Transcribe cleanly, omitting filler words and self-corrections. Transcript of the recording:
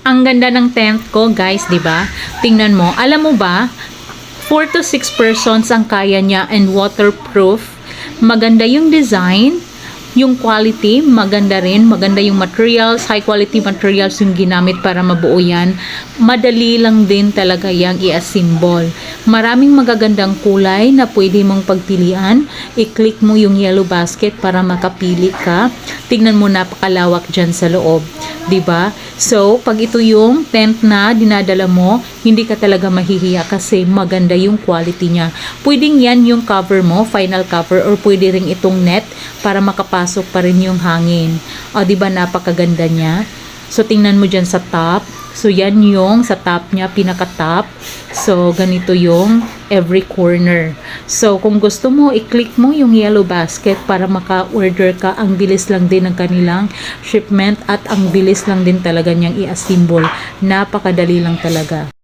Ang ganda ng tent ko, guys, 'di ba? Tingnan mo. Alam mo ba, 4 to 6 persons ang kaya niya and waterproof. Maganda yung design, yung quality, maganda rin. Maganda yung materials, high quality materials yung ginamit para mabuo yan. Madali lang din talaga yang i-assemble. Maraming magagandang kulay na pwede mong pagpilian. I-click mo yung yellow basket para makapili ka. Tingnan mo, napakalawak dyan sa loob. 'Di ba? So, pag ito yung tent na dinadala mo, hindi ka talaga mahihiya kasi maganda yung quality niya. Pwedeng yan yung cover mo, final cover, or pwede rin itong net para makapasok pa rin yung hangin. O, 'di ba, napakaganda niya? So, tingnan mo dyan sa top. So, yan yung sa top niya, pinaka-top. So, ganito yung every corner. So, kung gusto mo, i-click mo yung yellow basket para maka-order ka. Ang bilis lang din ng kanilang shipment at ang bilis lang din talaga niyang i-assemble. Napakadali lang talaga.